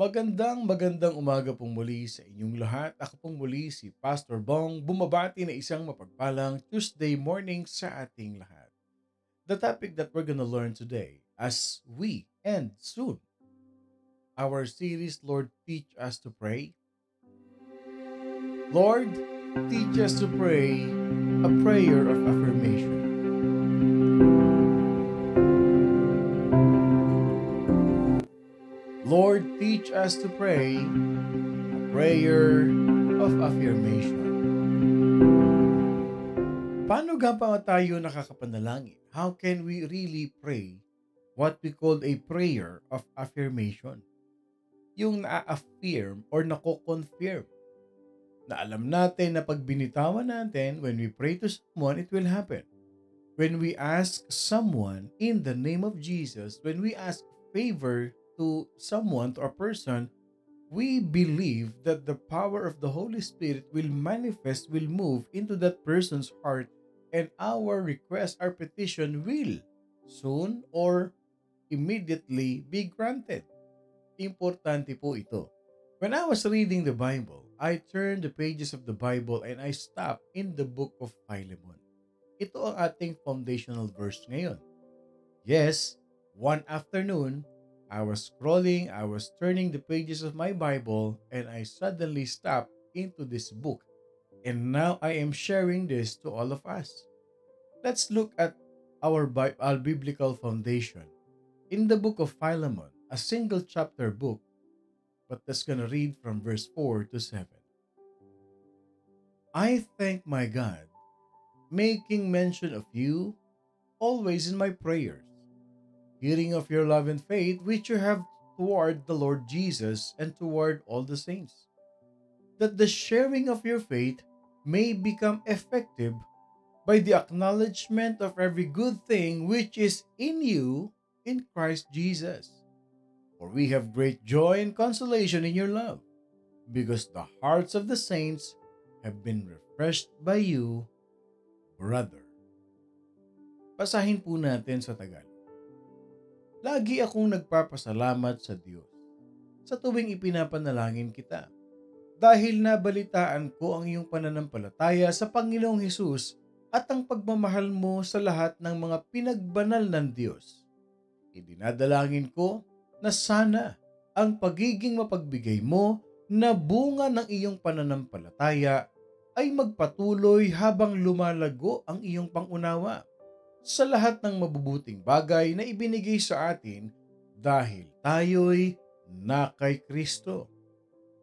Magandang umaga pong muli sa inyong lahat. Ako pong muli si Pastor Bong, bumabati na isang mapagpalang Tuesday morning sa ating lahat. The topic that we're gonna learn today as we end soon our series, Lord, teach us to pray. Lord, teach us to pray a prayer of affirmation. Lord, teach us to pray a prayer of affirmation. Paano nga ba tayo nakakapanalangin? How can we really pray what we call a prayer of affirmation? Yung na-affirm or nako-confirm na alam natin na pag binitawan natin, when we pray to someone, it will happen. When we ask someone in the name of Jesus, when we ask favor to someone, to a person, we believe that the power of the Holy Spirit will manifest, will move into that person's heart, and our request, our petition will soon or immediately be granted. Importante po ito. When I was reading the Bible, I turned the pages of the Bible and I stopped in the book of Philemon. Ito ang ating foundational verse ngayon. Yes, one afternoon, I was scrolling, I was turning the pages of my Bible, and I suddenly stopped into this book. And now I am sharing this to all of us. Let's look at our biblical foundation. In the book of Philemon, a single chapter book, but that's gonna read from verse 4 to 7. I thank my God, making mention of you always in my prayers, hearing of your love and faith which you have toward the Lord Jesus and toward all the saints, that the sharing of your faith may become effective by the acknowledgement of every good thing which is in you in Christ Jesus. For we have great joy and consolation in your love, because the hearts of the saints have been refreshed by you, brother. Basahin po natin sa Tagalog. Lagi akong nagpapasalamat sa Diyos sa tuwing ipinapanalangin kita, dahil nabalitaan ko ang iyong pananampalataya sa Panginoong Hesus at ang pagmamahal mo sa lahat ng mga pinagbanal ng Diyos. Idinadalangin ko na sana ang pagiging mapagbigay mo na bunga ng iyong pananampalataya ay magpatuloy habang lumalago ang iyong pangunawa sa lahat ng mabubuting bagay na ibinigay sa atin dahil tayo'y na kay Kristo.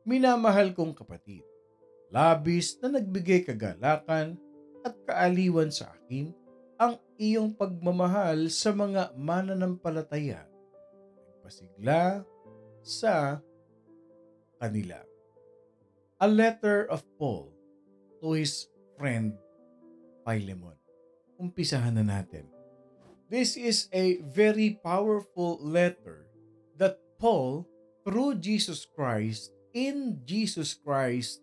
Minamahal kong kapatid, labis na nagbigay kagalakan at kaaliwan sa akin ang iyong pagmamahal sa mga mananampalataya, nagpasigla sa kanila. A letter of Paul to his friend Philemon. Umpisahan na natin. This is a very powerful letter that Paul, through Jesus Christ, in Jesus Christ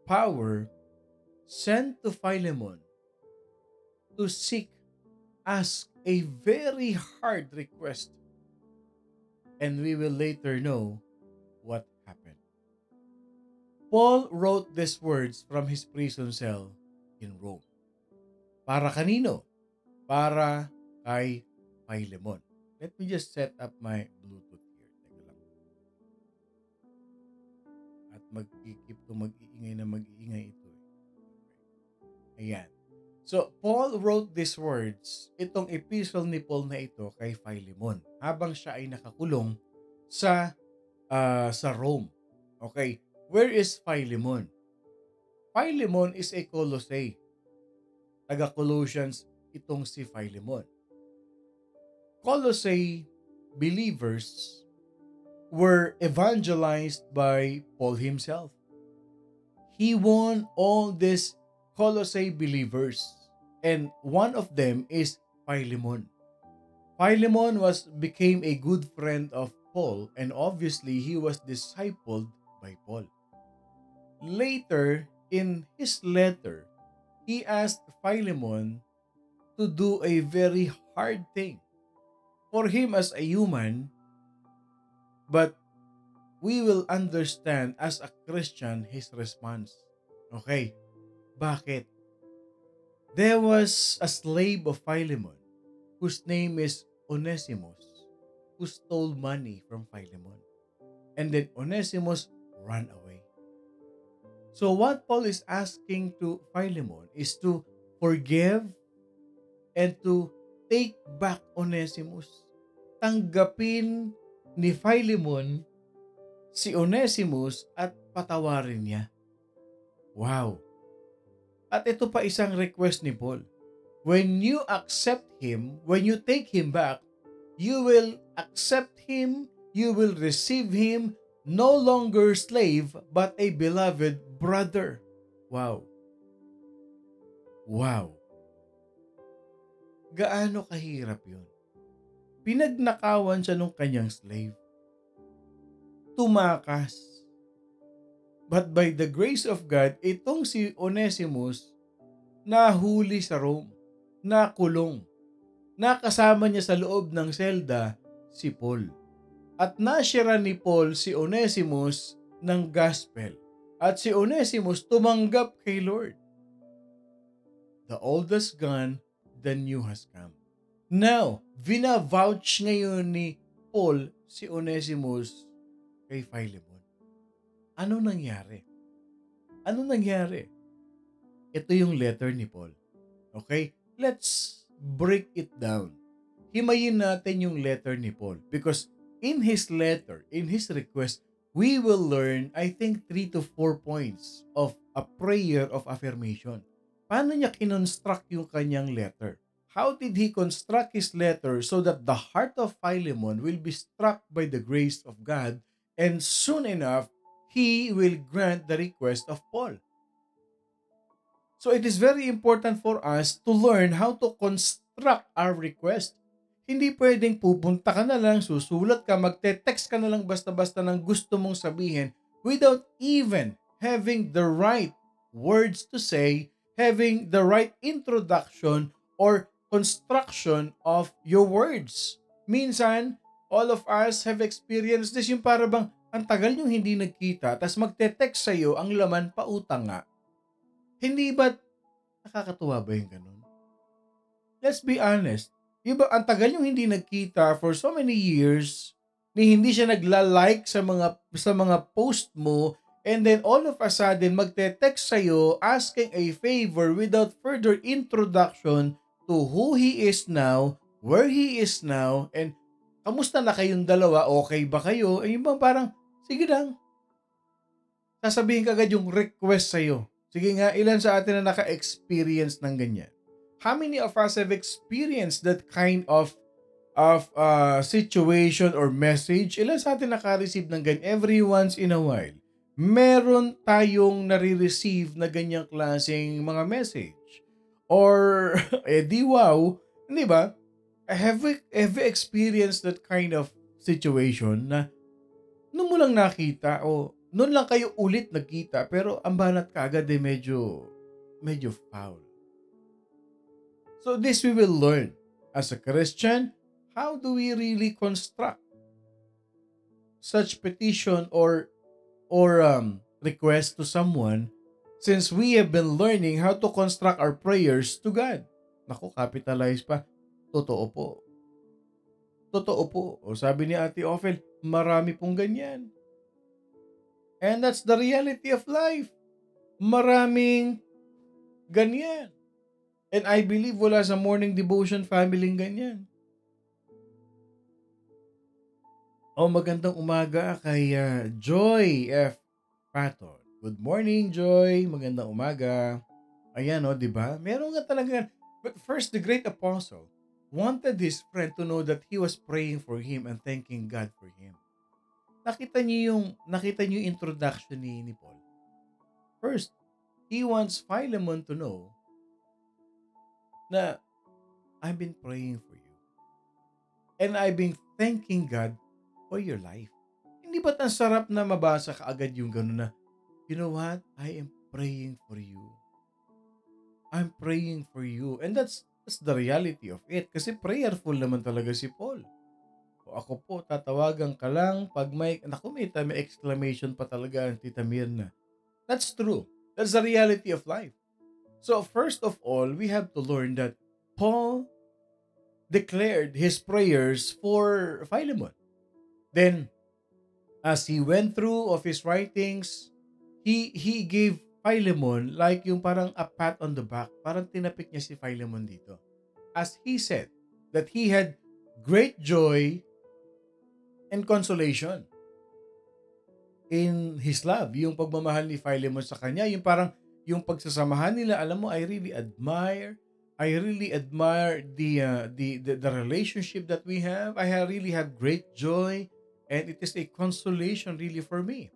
power, sent to Philemon to ask a very hard request. And we will later know what happened. Paul wrote these words from his prison cell in Rome. Para kanino? Para kay Philemon. Let me just set up my Bluetooth here. Teka lang. At mag-keep to mag-iingay ito. Okay. Ayan. So, Paul wrote these words, itong epistle ni Paul na ito kay Philemon, habang siya ay nakakulong sa Rome. Okay. Where is Philemon? Philemon is a Colossae. Taga-Colossians itong si Philemon. Colossae believers were evangelized by Paul himself. He won all these Colossae believers, and one of them is Philemon. Philemon became a good friend of Paul, and obviously he was discipled by Paul. Later, in his letter, he asked Philemon to do a very hard thing for him as a human, but we will understand as a Christian his response. Okay, bakit? There was a slave of Philemon whose name is Onesimus who stole money from Philemon. And then Onesimus ran away. So what Paul is asking to Philemon is to forgive and to take back Onesimus. Tanggapin ni Philemon si Onesimus at patawarin niya. Wow! At ito pa isang request ni Paul. When you accept him, when you take him back, you will accept him, you will receive him, no longer slave, but a beloved brother. Wow! Wow! Gaano kahirap yun? Pinagnakawan siya nung kanyang slave. Tumakas. But by the grace of God, itong si Onesimus, nahuli sa Rome, nakulong. Nakasama niya sa loob ng selda si Paul. At nashare ni Paul si Onesimus ng gospel. At si Onesimus tumanggap kay Lord. The old has gone, the new has come. Now, vinavouch ngayon ni Paul si Onesimus kay Philemon. Ano nangyari? Ano nangyari? Ito yung letter ni Paul. Okay? Let's break it down. Himayin natin yung letter ni Paul because in his letter, in his request, we will learn, I think, 3 to 4 points of a prayer of affirmation. Paano niya kinonstruct yung kanyang letter? How did he construct his letter so that the heart of Philemon will be struck by the grace of God and soon enough, he will grant the request of Paul? So it is very important for us to learn how to construct our request. Hindi pwedeng pupunta ka na lang, susulat ka, magte-text ka na lang basta-basta ng gusto mong sabihin without even having the right words to say, having the right introduction or construction of your words. Minsan, all of us have experienced this, yung para bang ang tagal nyo hindi nagkita, tas magte-text sa'yo ang laman pautang nga. Hindi ba nakakatuwa ba yung ganun? Let's be honest. Iba, ang tagal yung hindi nagkita for so many years, ni hindi siya nagla-like sa mga post mo, and then all of a sudden magte-text sa'yo asking a favor without further introduction to who he is now, where he is now, and kamusta na kayong dalawa, okay ba kayo? Yung bang parang, sige lang. Sasabihin kagad yung request sa'yo. Sige nga, ilan sa atin na naka-experience ng ganyan? How many of us have experienced that kind of situation or message? Ilan sa atin naka-receive ng ganyan? Every once in a while, meron tayong nare-receive na ganyang klaseng mga message. Or, di wow, hindi ba? Have you experienced that kind of situation na nung mo lang nakita o noon lang kayo ulit nagkita pero ang banat kaagad ay medyo foul. So this we will learn as a Christian, how do we really construct such petition or request to someone since we have been learning how to construct our prayers to God. Naku, capitalize pa. Totoo po. Totoo po. O sabi ni Ate Ophel, marami pong ganyan. And that's the reality of life. Maraming ganyan. And I believe wala sa morning devotion family ganyan. O magandang umaga kay Joy F. Patton. Good morning, Joy. Magandang umaga. Ayan, di ba? Meron nga talaga. But first, the great apostle wanted his friend to know that he was praying for him and thanking God for him. Nakita niyo yung introduction ni Paul. First, he wants Philemon to know na I've been praying for you. And I've been thanking God for your life. Hindi ba't ang sarap na mabasa kaagad yung gano'n na, you know what? I am praying for you. I'm praying for you. And that's the reality of it. Kasi prayerful naman talaga si Paul. Ako po, tatawagan ka lang pag may exclamation pa talaga ang Tita Mirna. That's true. That's the reality of life. So first of all, we have to learn that Paul declared his prayers for Philemon. Then, as he went through of his writings, he gave Philemon like yung parang a pat on the back. Parang tinapik niya si Philemon dito. As he said that he had great joy and consolation in his love. Yung pagmamahal ni Philemon sa kanya, yung parang yung pagsasamahan nila, alam mo, I really admire the relationship that we have. Really have great joy and it is a consolation really for me.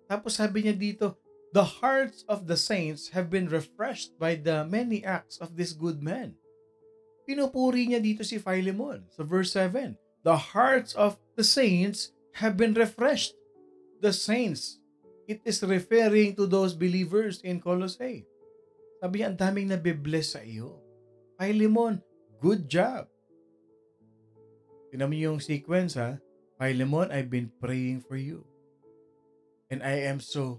Tapos sabi niya dito, the hearts of the saints have been refreshed by the many acts of this good man. Pinupuri niya dito si Philemon sa verse 7. The hearts of the saints have been refreshed. The saints, it is referring to those believers in Colossae. Sabi niya, ang daming nabibless sa iyo. Philemon, good job. Tingnan mo yung sequence ha. Philemon, I've been praying for you. And I am so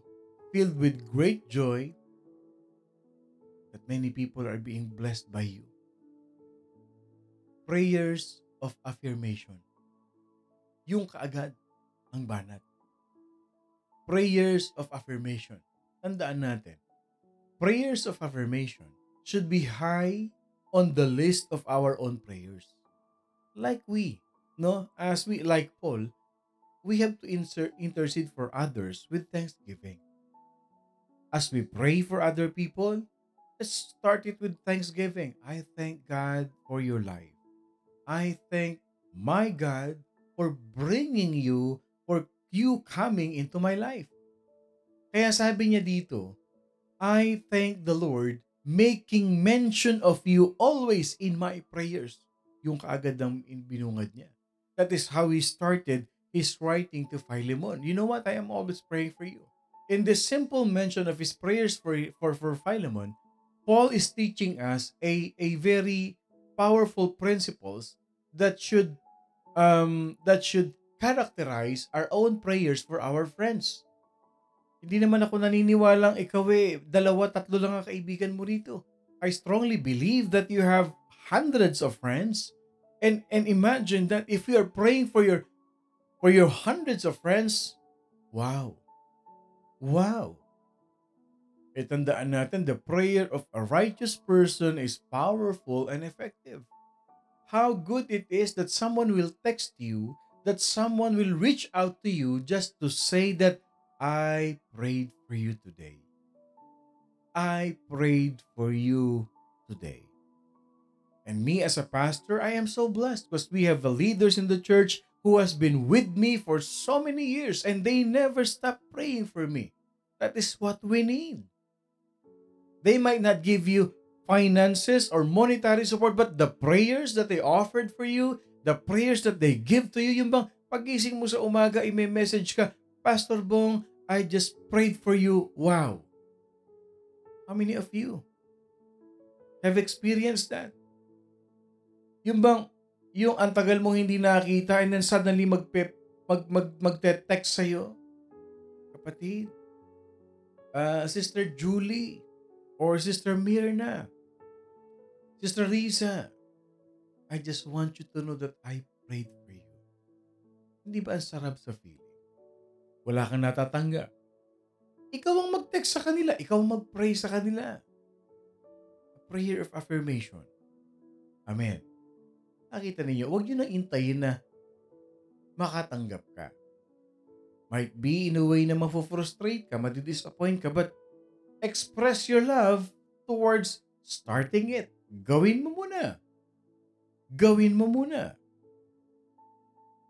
filled with great joy that many people are being blessed by you. Prayers of affirmation. Yung kaagad ang banat. Prayers of affirmation. Tandaan natin, prayers of affirmation should be high on the list of our own prayers. Like like Paul, we have to intercede for others with thanksgiving. As we pray for other people, let's start it with thanksgiving. I thank God for your life. I thank my God for bringing you, for you coming into my life. Kaya sabi niya dito, I thank the Lord making mention of you always in my prayers. Yung kaagad ng binungad niya. That is how he started his writing to Philemon. You know what? I am always praying for you. In this simple mention of his prayers for Philemon, Paul is teaching us a very powerful principles that should characterize our own prayers for our friends. Hindi naman ako naniniwalang ikaw dalawa, tatlo lang ang kaibigan mo rito. I strongly believe that you have hundreds of friends, and imagine that if you are praying for your hundreds of friends, wow. Tandaan natin, the prayer of a righteous person is powerful and effective. How good it is that someone will text you, that someone will reach out to you just to say that, I prayed for you today. I prayed for you today. And me as a pastor, I am so blessed because we have leaders in the church who has been with me for so many years and they never stop praying for me. That is what we need. They might not give you finances or monetary support, but the prayers that they offered for you, the prayers that they give to you, yung bang pagising mo sa umaga, may message ka, Pastor Bong, I just prayed for you. Wow. How many of you have experienced that? Yung bang, yung antagal mong hindi nakita and then suddenly magte-text sa'yo, kapatid, Sister Julie, or Sister Mirna, Sister Lisa, I just want you to know that I prayed for you. Hindi ba ang sarap sa feeling? Wala kang natatanggap. Ikaw ang mag-text sa kanila. Ikaw ang mag-pray sa kanila. A prayer of affirmation. Amen. Nakita ninyo, huwag nyo nang intayin na makatanggap ka. Might be in a way na mafufrustrate ka, madidisappoint ka, but express your love towards starting it. Gawin mo muna. Gawin mo muna.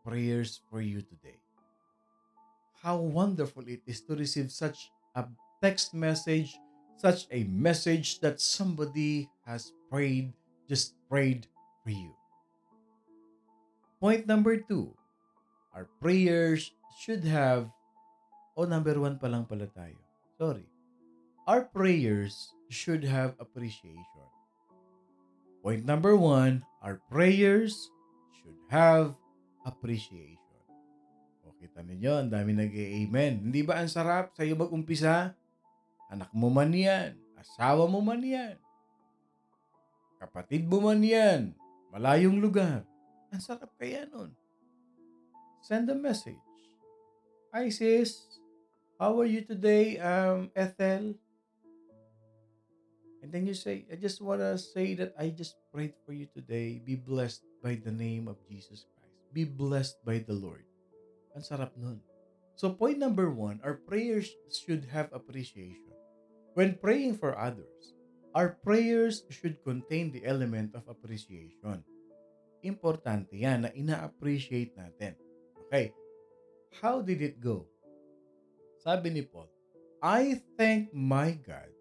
Prayers for you today. How wonderful it is to receive such a text message, such a message that somebody has prayed, just prayed for you. Point number 2, our prayers should have, number 1 pa lang pala tayo. Sorry. Our prayers should have appreciation. Point number 1, our prayers should have appreciation. O, kita ninyo, ang dami nag-amen. Hindi ba ang sarap sa'yo mag-umpisa? Anak mo man yan, asawa mo man yan, kapatid mo man yan, malayong lugar. Ang sarap kaya nun. Send a message. Hi sis, how are you today, Ethel? And then you say, I just want to say that I just prayed for you today. Be blessed by the name of Jesus Christ. Be blessed by the Lord. Ang sarap nun. So point number 1, our prayers should have appreciation. When praying for others, our prayers should contain the element of appreciation. Importante yan na ina-appreciate natin. Okay, how did it go? Sabi ni Paul, I thank my God,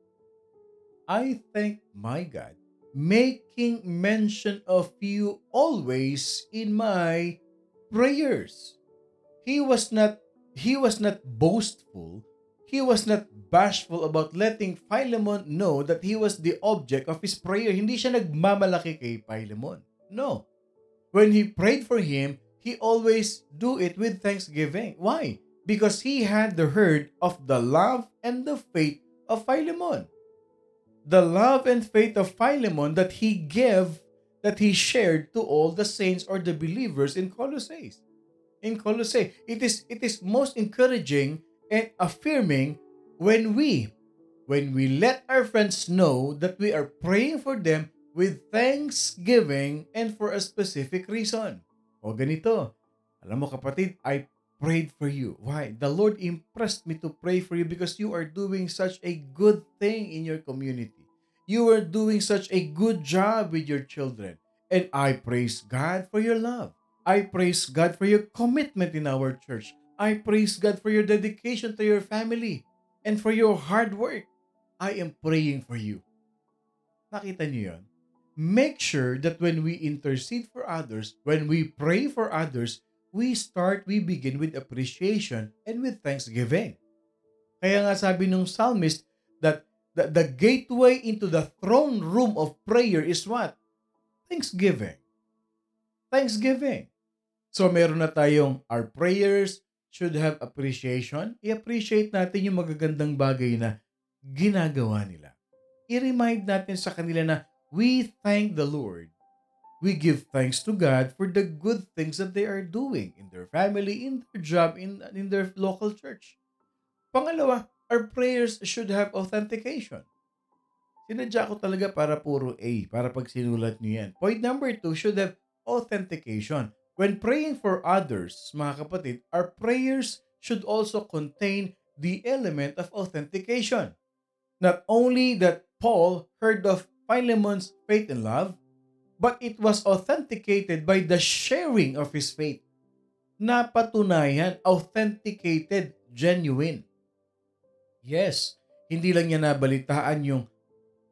making mention of you always in my prayers. He was not boastful. He was not bashful about letting Philemon know that he was the object of his prayer. Hindi siya nagmamalaki kay Philemon. No. When he prayed for him, he always do it with thanksgiving. Why? Because he had heard of the love and the faith of Philemon. The love and faith of Philemon that he shared to all the saints or the believers in Colossae. It is most encouraging and affirming when we let our friends know that we are praying for them with thanksgiving and for a specific reason. O ganito, alam mo kapatid, I prayed for you. Why? The Lord impressed me to pray for you because you are doing such a good thing in your community. You are doing such a good job with your children. And I praise God for your love. I praise God for your commitment in our church. I praise God for your dedication to your family and for your hard work. I am praying for you. Nakita niyo yun? Make sure that when we intercede for others, when we pray for others, we begin with appreciation and with thanksgiving. Kaya nga sabi nung psalmist that the gateway into the throne room of prayer is what? Thanksgiving. Thanksgiving. So meron na tayong our prayers should have appreciation. I-appreciate natin yung magagandang bagay na ginagawa nila. I-remind natin sa kanila na we thank the Lord. We give thanks to God for the good things that they are doing in their family, in their job, in their local church. Pangalawa, our prayers should have authentication. Sinadya ko talaga para puro A, para pag sinulat niyo yan. Point number 2 should have authentication. When praying for others, mga kapatid, our prayers should also contain the element of authentication. Not only that Paul heard of Philemon's faith and love, but it was authenticated by the sharing of his faith. Napatunayan, authenticated, genuine. Yes, hindi lang niya nabalitaan yung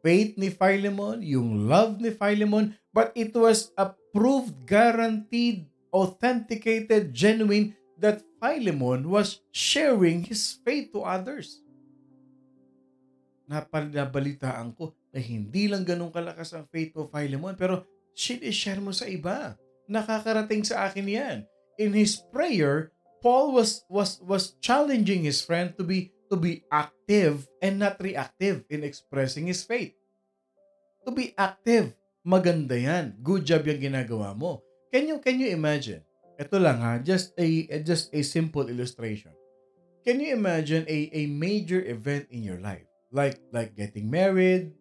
faith ni Philemon, yung love ni Philemon, but it was approved, guaranteed, authenticated, genuine that Philemon was sharing his faith to others. Nabalitaan ko na hindi lang ganun kalakas ang faith of Philemon, pero share mo sa iba. Nakakarating sa akin yan. In his prayer, Paul was challenging his friend to be active and not reactive in expressing his faith. To be active, maganda yan. Good job yung ginagawa mo. Can you imagine? Ito lang ha, just a simple illustration. Can you imagine a major event in your life? Like getting married,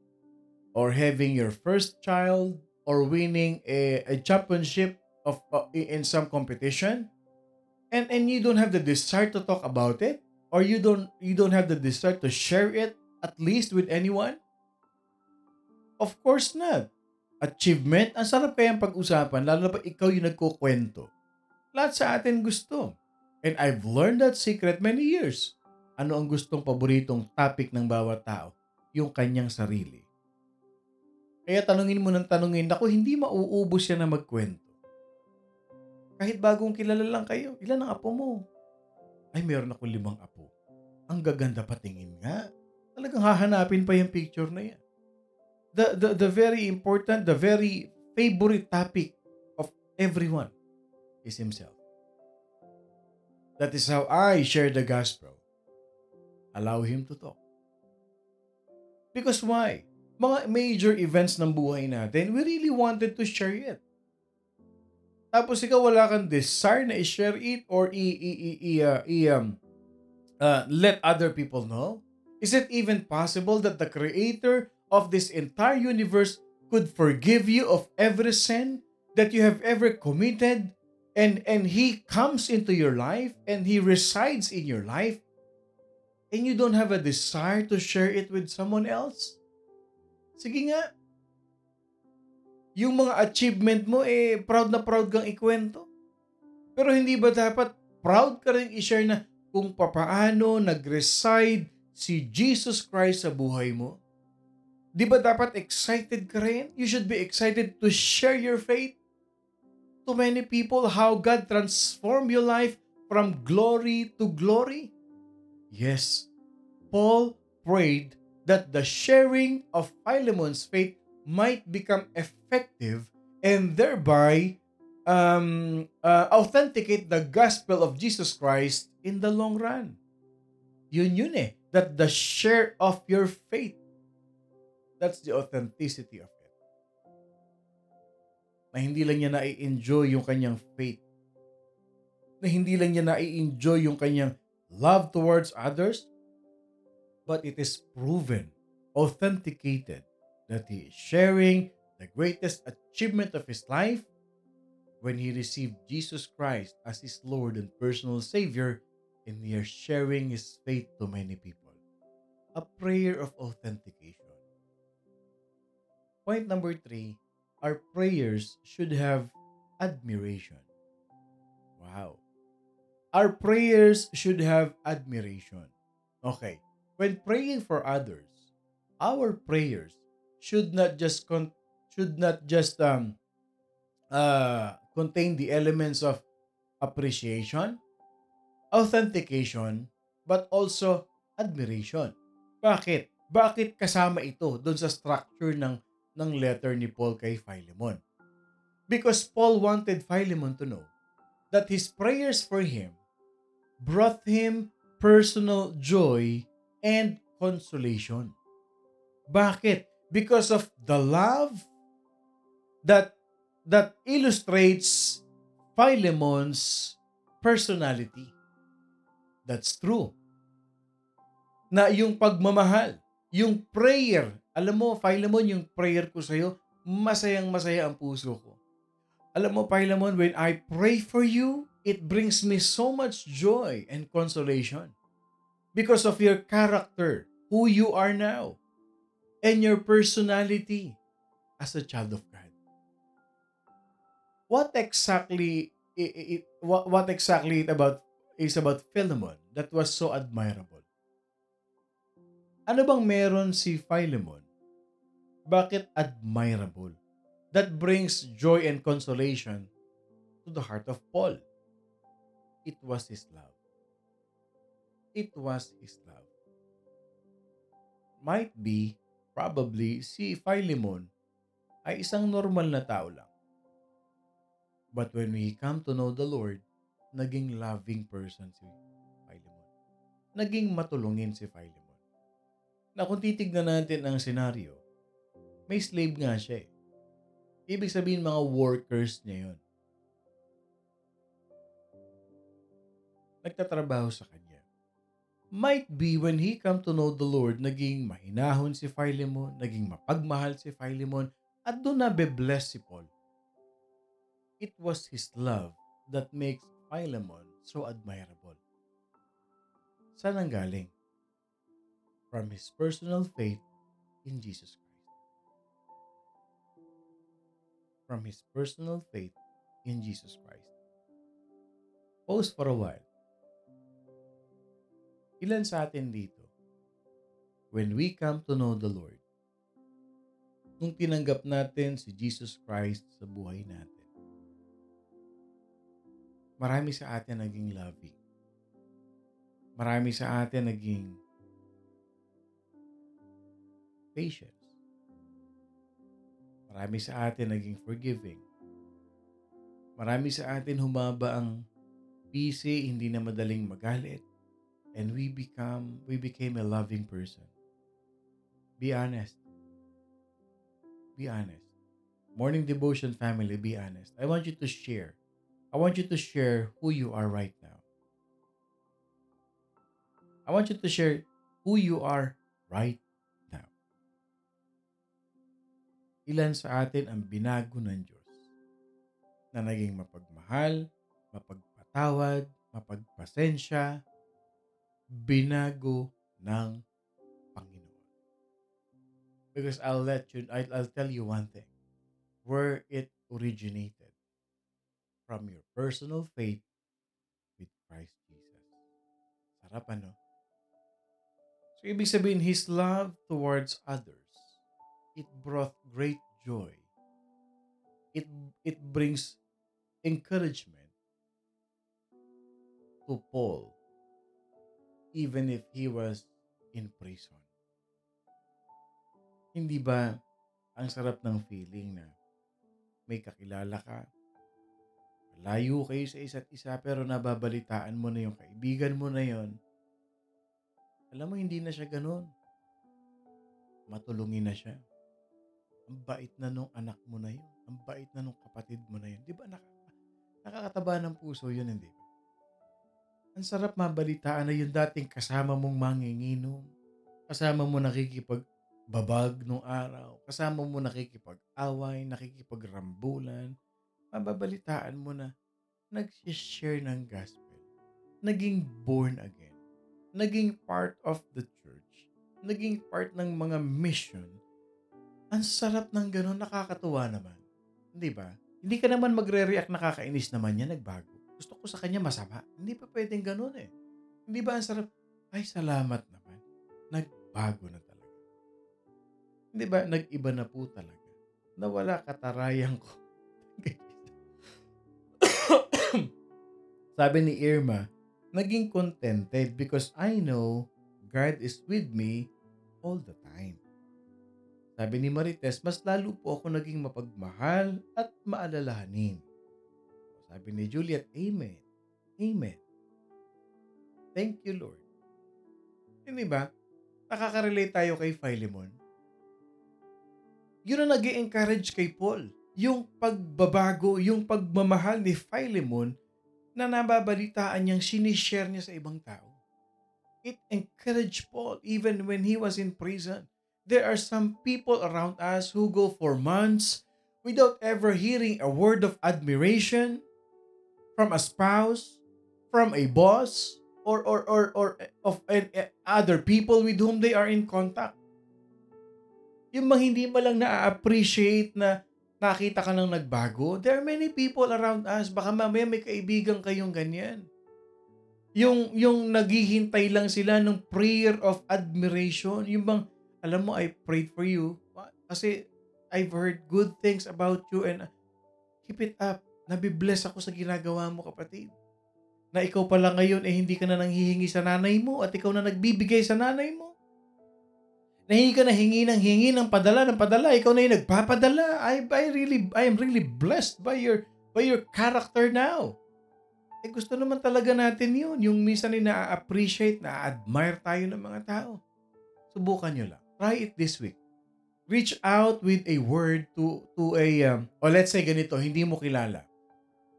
or having your first child, or winning a championship in some competition, and you don't have the desire to talk about it, or you don't have the desire to share it at least with anyone? Of course not. Achievement, ang sarap kayang pag-usapan, lalo na pag ikaw yung nagkukwento. Lahat sa atin gusto. And I've learned that secret many years. Ano ang gustong paboritong topic ng bawat tao? Yung kanyang sarili. Kaya tanungin mo ng tanungin, naku, hindi mauubos yan na magkwento. Kahit bagong kilala lang kayo, ilan ang apo mo? Ay, meron ako 5 apo. Ang gaganda patingin nga. Talagang hahanapin pa yung picture na yan. The very important, the very favorite topic of everyone is himself. That is how I share the gospel. Allow him to talk. Because why? Mga major events ng buhay natin, we really wanted to share it. Tapos ikaw wala kang desire na i-share it or let other people know? Is it even possible that the creator of this entire universe could forgive you of every sin that you have ever committed, and he comes into your life and he resides in your life, and you don't have a desire to share it with someone else? Sige nga, yung mga achievement mo, proud na proud kang ikwento. Pero hindi ba dapat proud ka rin i-share na kung papaano nag-reside si Jesus Christ sa buhay mo? Di ba dapat excited ka rin? You should be excited to share your faith to many people, how God transformed your life from glory to glory. Yes, Paul prayed that the sharing of Philemon's faith might become effective and thereby authenticate the gospel of Jesus Christ in the long run. Yun that the share of your faith, that's the authenticity of it. Na hindi lang niya na-enjoy yung kanyang faith. Na hindi lang niya na-enjoy yung kanyang love towards others, but it is proven, authenticated, that he is sharing the greatest achievement of his life when he received Jesus Christ as his Lord and personal Savior, and he is sharing his faith to many people. A prayer of authentication. Point number 3, our prayers should have admiration. Wow. Our prayers should have admiration. Okay. When praying for others, our prayers should not just contain the elements of appreciation, authentication, but also admiration. Bakit? Bakit kasama ito doon sa structure ng letter ni Paul kay Philemon? Because Paul wanted Philemon to know that his prayers for him brought him personal joy and consolation. Bakit? Because of the love that illustrates Philemon's personality. That's true. Na yung pagmamahal, yung prayer, alam mo, Philemon, yung prayer ko sa'yo, masayang-masaya ang puso ko. Alam mo, Philemon, when I pray for you, it brings me so much joy and consolation because of your character, who you are now, and your personality as a child of God. What exactly is about Philemon that was so admirable? Ano bang meron si Philemon? Bakit admirable? That brings joy and consolation to the heart of Paul. It was his love. It was his love. Might be, probably, si Philemon ay isang normal na tao lang. But when we come to know the Lord, naging loving person si Philemon. Naging matulungin si Philemon. Na kung titignan natin ang senaryo, may slave nga siya eh. Ibig sabihin mga workers niya yun. Nagtatrabaho sa kanya. Might be when he come to know the Lord, naging mahinahon si Philemon, naging mapagmahal si Philemon, at doon na be-bless si Paul. It was his love that makes Philemon so admirable. Saan ang galing? From his personal faith in Jesus Christ. From his personal faith in Jesus Christ. Pause for a while. Ilan sa atin dito, when we come to know the Lord, nung tinanggap natin si Jesus Christ sa buhay natin, marami sa atin naging loving. Marami sa atin naging patience. Marami sa atin naging forgiving. Marami sa atin humaba ang Busy, hindi na madaling magalit, and we became a loving person. Be honest. Be honest. Morning devotion family, be honest. I want you to share. I want you to share who you are right now. I want you to share who you are right now. Ilan sa atin ang binago ng Diyos na naging mapagmahal, mapagpatawad, mapagpasensya, binago ng Panginoon. Because I'll tell you one thing. Where it originated from your personal faith with Christ Jesus. Sarap ano? So, ibig sabihin, His love towards others, it brought great joy. It brings encouragement to Paul, even if he was in prison. Hindi ba ang sarap ng feeling na may kakilala ka, malayo kayo sa isa't isa, pero nababalitaan mo na yung kaibigan mo na yon. Alam mo, hindi na siya ganun. Matulungin na siya. Ang bait na nung anak mo na yun. Ang bait na nung kapatid mo na yun. Di ba nakakataba ng puso yun, hindi ba? Ang sarap mabalitaan na yung dating kasama mong manginginom, kasama mo nakikipagbabag nung araw, kasama mo nakikipag-away, nakikipagrambulan, mababalitaan mo na nag-share ng gospel, naging born again, naging part of the church, naging part ng mga mission. Ang sarap ng ganun, nakakatuwa naman. Hindi ba? Hindi ka naman magre-react, nakakainis naman yan, nagbago. Gusto ko sa kanya masama. Hindi pa pwedeng ganun eh. Hindi ba ang sarap? Ay, salamat naman. Nagbago na talaga. Hindi ba? Nag-iba na po talaga. Nawala katarayan ko. Sabi ni Irma, naging contented because I know God is with me all the time. Sabi ni Marites, mas lalo po ako naging mapagmahal at maalalahanin. Sabi ni Juliet, Amen. Amen. Thank you, Lord. Hindi ba? Nakaka-relate tayo kay Philemon. Yun ang nag-i-encourage kay Paul. Yung pagbabago, yung pagmamahal ni Philemon na nababalitaan niyang sinishare niya sa ibang tao. It encouraged Paul even when he was in prison. There are some people around us who go for months without ever hearing a word of admiration from a spouse, from a boss, or of other people with whom they are in contact. Yung mga hindi mo lang na-appreciate na nakita ka nang nagbago. There are many people around us. Baka mamaya may kaibigan kayong ganyan. Yung naghihintay lang sila ng prayer of admiration. Yung bang, alam mo, I prayed for you. Kasi I've heard good things about you and keep it up. Nabibless ako sa ginagawa mo, kapatid. Na ikaw pala ngayon hindi ka na nanghihingi sa nanay mo at ikaw na nagbibigay sa nanay mo. Nahingi ka na hingi ng padala, ikaw na yung nagpapadala. I am really blessed by your character now. Gusto naman talaga natin yun. Yung minsan na-appreciate, na-admire tayo ng mga tao. Subukan nyo lang. Try it this week. Reach out with a word to let's say ganito, hindi mo kilala.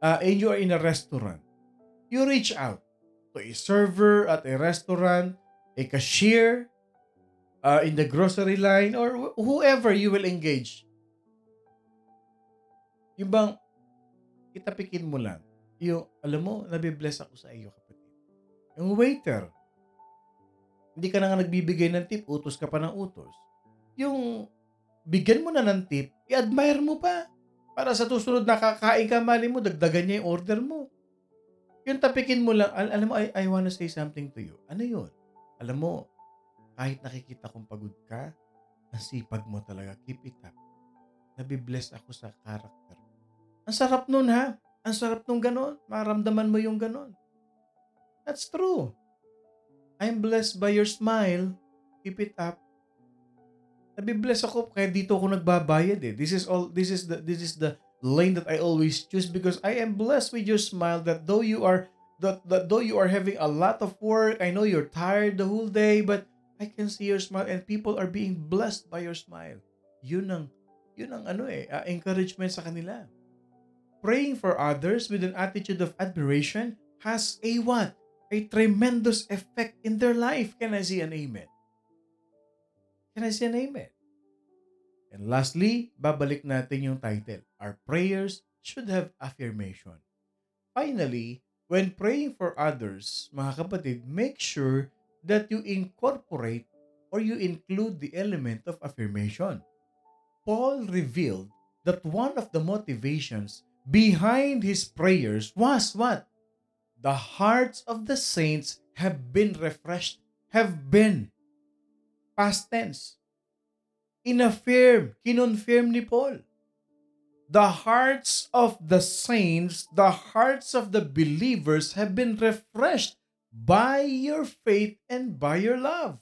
And you are in a restaurant. You reach out to a server at a restaurant, a cashier, in the grocery line, or whoever you will engage. Yung bang, itapikin mo lang. Yung, alam mo, nabibless ako sa iyo, kapatid. Yung waiter, hindi ka na nga nagbibigay ng tip, utos ka pa ng utos. Yung, bigyan mo na ng tip, i-admire mo pa. Para sa susunod na kakain ka, mali mo, dagdagan niya yung order mo. Yung tapikin mo lang, alam mo, I wanna say something to you. Ano yun? Alam mo, kahit nakikita kong pagod ka, ang sipag mo talaga, keep it up. Nabibless ako sa character. Ang sarap nun ha. Ang sarap nung ganon. Maramdaman mo yung ganon. That's true. I'm blessed by your smile. Keep it up. Nabibless ako kaya dito ako nagbabayad eh. This is the lane that I always choose because I am blessed with your smile that though you are That though you are having a lot of work, I know you're tired the whole day, but I can see your smile and people are being blessed by your smile. Yun ang, encouragement sa kanila. Praying for others with an attitude of admiration has a what? A tremendous effect in their life. Can I see an amen? Can I see an amen? And lastly, babalik natin yung title. Our prayers should have affirmation. Finally, when praying for others, mga kapatid, make sure that you incorporate or you include the element of affirmation. Paul revealed that one of the motivations behind his prayers was what? The hearts of the saints have been refreshed, have been past tense. Kinonfirm ni Paul. The hearts of the saints, the hearts of the believers have been refreshed by your faith and by your love.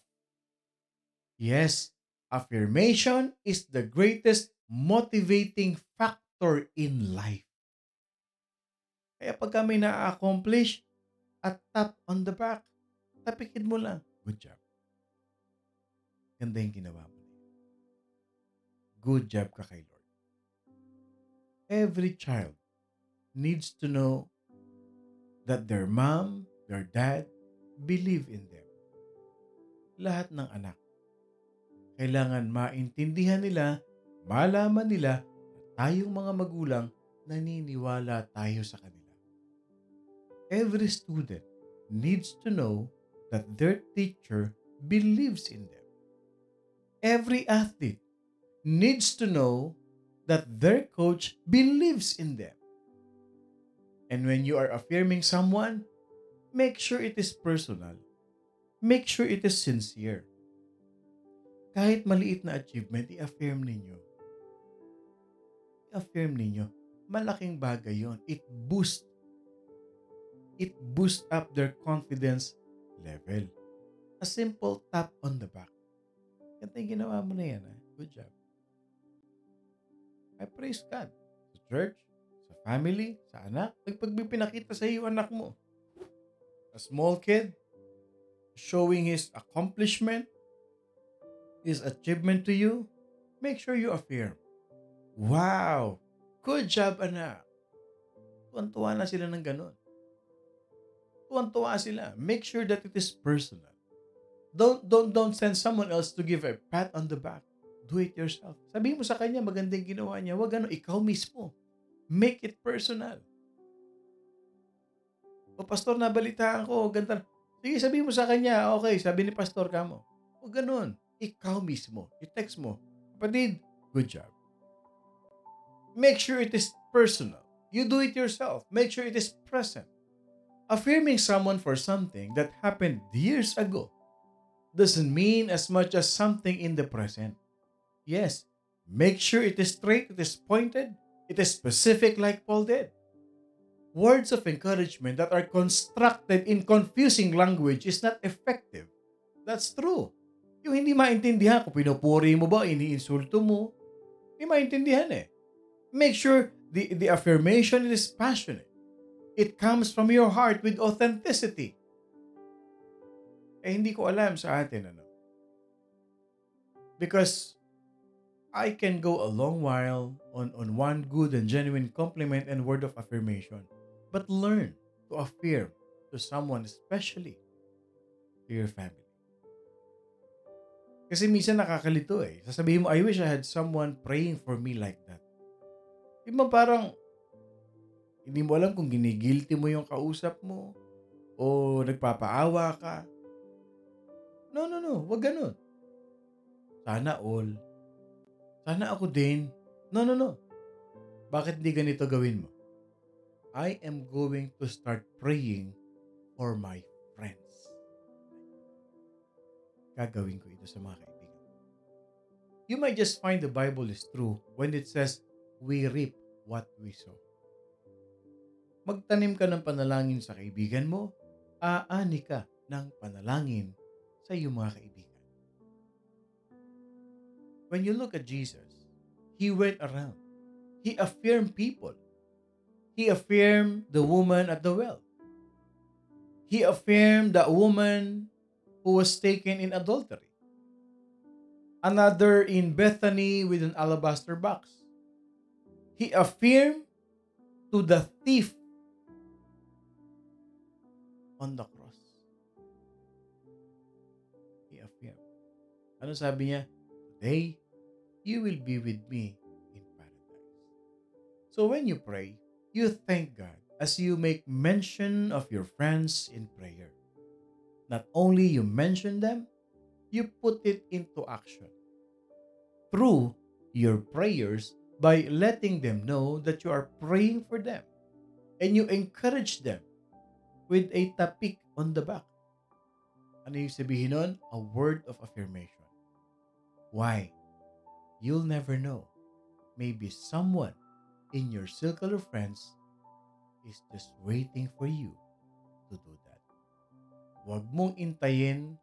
Yes, affirmation is the greatest motivating factor in life. Kaya pagka may na-accomplish, at tap on the back, tapikin mo lang. Good job. Ganda yung ginawa mo. Good job ka kay Lord. Every child needs to know that their mom, their dad, believe in them. Lahat ng anak. Kailangan maintindihan nila, malaman nila na tayong mga magulang naniniwala tayo sa kanila. Every student needs to know that their teacher believes in them. Every athlete needs to know that their coach believes in them. And when you are affirming someone, make sure it is personal. Make sure it is sincere. Kahit maliit na achievement, i-affirm ninyo. I-affirm ninyo. Malaking bagay yon. It boosts up their confidence level. A simple tap on the back. Ganda yung ginawa mo na yan. Good job. I praise God. Sa church, sa family, sa anak. Pag pinakita sa iyo anak mo. A small kid showing his accomplishment, his achievement to you, make sure you affirm. Wow! Good job, anak. Tuwan-tuwa na sila ng ganun. Tuwan-tuwa sila. Make sure that it is personal. Don't send someone else to give a pat on the back. Do it yourself. Sabihin mo sa kanya, magandang ginawa niya. Wag ikaw mismo. Make it personal. O pastor, nabalitaan ko, ganda. Sige, sabihin mo sa kanya, okay, sabi ni pastor ka mo. O ganun. Ikaw mismo. I-text mo. Kapatid, good job. Make sure it is personal. You do it yourself. Make sure it is present. Affirming someone for something that happened years ago doesn't mean as much as something in the present. Yes, make sure it is straight, it is pointed, it is specific like Paul did. Words of encouragement that are constructed in confusing language is not effective. That's true. Yung hindi maintindihan, kung pinupuri mo ba, iniinsulto mo, hindi maintindihan eh. Make sure the affirmation is passionate. It comes from your heart with authenticity. Eh hindi ko alam sa atin Because I can go a long while on one good and genuine compliment and word of affirmation. But learn to affirm to someone, especially to your family. Kasi minsan nakakalito eh. Sasabihin mo, I wish I had someone praying for me like that. Diba parang, hindi mo alam kung ginigilty mo yung kausap mo o nagpapaawa ka. No. Wag ganun. Sana all. Sana ako din. No. Bakit di ganito gawin mo? I am going to start praying for my friends. Gagawin ko ito sa mga kaibigan. You might just find the Bible is true when it says, we reap what we sow. Magtanim ka ng panalangin sa kaibigan mo, aani ka ng panalangin sa iyong mga kaibigan. When you look at Jesus, He went around. He affirmed people. He affirmed the woman at the well. He affirmed the woman who was taken in adultery. Another in Bethany with an alabaster box. He affirmed to the thief on the cross. He affirmed. Ano sabi niya? Today, you will be with me in paradise. So when you pray, you thank God as you make mention of your friends in prayer. Not only you mention them, you put it into action through your prayers by letting them know that you are praying for them and you encourage them with a tapik on the back. Ano yung sabihin nun? A word of affirmation. Why? You'll never know. Maybe someone in your circle of friends is just waiting for you to do that. Huwag mong intayin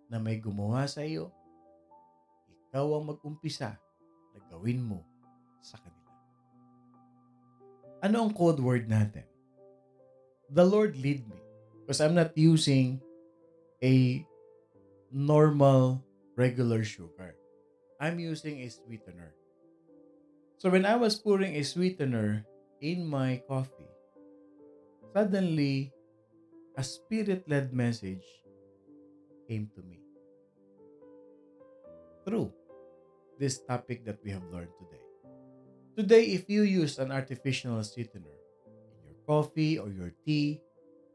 na may gumawa sa iyo. Ikaw ang mag-umpisa na gawin mo sa kanila. Ano ang code word natin? The Lord lead me. Because I'm not using a normal, regular sugar. I'm using a sweetener. So when I was pouring a sweetener in my coffee, suddenly, a spirit-led message came to me through this topic that we have learned today. Today, if you use an artificial sweetener in your coffee or your tea,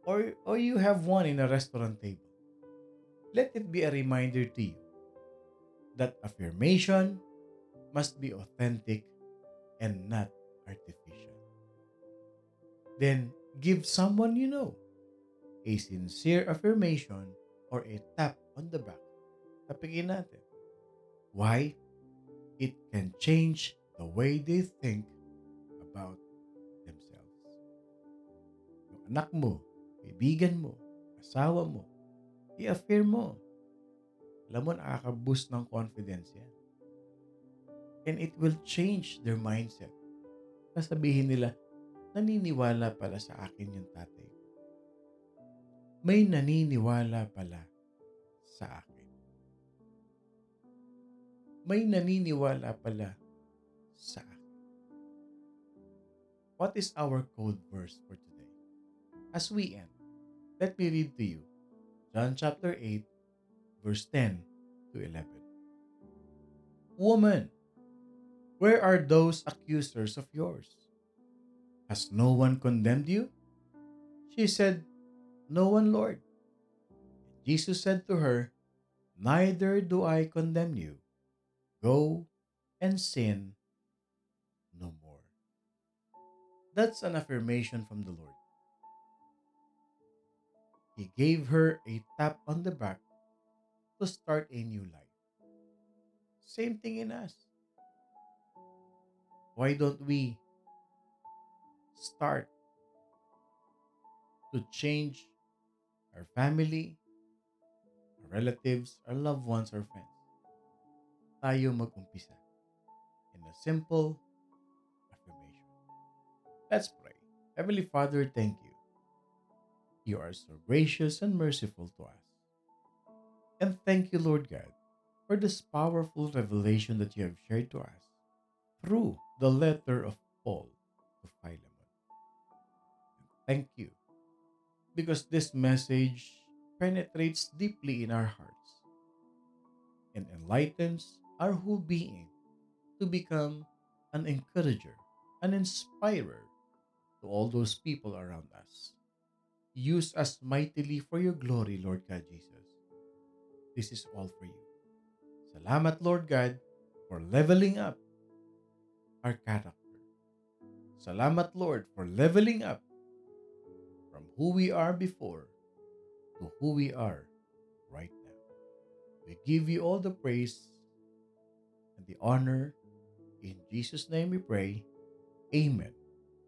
or you have one in a restaurant table, let it be a reminder to you that affirmation must be authentic and not artificial. Then, give someone you know a sincere affirmation or a tap on the back. Tapikin natin. Why? It can change the way they think about themselves. Yung anak mo, kaibigan mo, asawa mo, i-affirm mo. Alam mo, nakaka-boost ng confidence yan. And it will change their mindset. Sasabihin nila, naniniwala pala sa akin yung tatay ko. May naniniwala pala sa akin. May naniniwala pala sa akin. What is our code verse for today? As we end, let me read to you John chapter 8, verse 10 to 11. Woman, where are those accusers of yours? Has no one condemned you? She said, No one, Lord. Jesus said to her, Neither do I condemn you. Go and sin no more. That's an affirmation from the Lord. He gave her a tap on the back to start a new life. Same thing in us. Why don't we start to change our family, our relatives, our loved ones, our friends? Tayo mag-umpisa in a simple affirmation. Let's pray. Heavenly Father, thank you. You are so gracious and merciful to us. And thank you, Lord God, for this powerful revelation that you have shared to us through the letter of Paul to Philemon. Thank you, because this message penetrates deeply in our hearts and enlightens our whole being to become an encourager, an inspirer to all those people around us. Use us mightily for your glory, Lord God Jesus. This is all for you. Salamat, Lord God, for leveling up our character. Salamat, Lord, for leveling up from who we are before to who we are right now. We give you all the praise and the honor. In Jesus' name we pray. Amen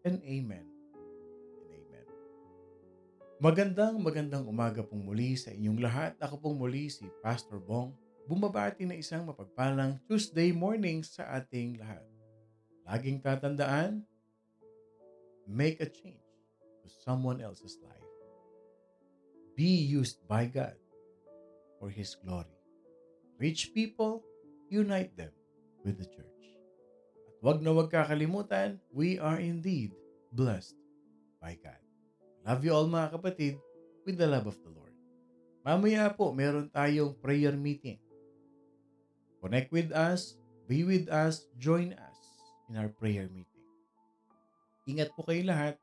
and amen and amen. Magandang umaga pong muli sa inyong lahat. Ako pong muli si Pastor Bong. Bumabati na isang mapagpalang Tuesday morning sa ating lahat. Laging tatandaan, make a change to someone else's life. be used by God for His glory. Rich people, unite them with the church. At wag kakalimutan, we are indeed blessed by God. Love you all mga kapatid with the love of the Lord. Mamaya po, meron tayong prayer meeting. Connect with us, be with us, join us in our prayer meeting. Ingat po kayo lahat.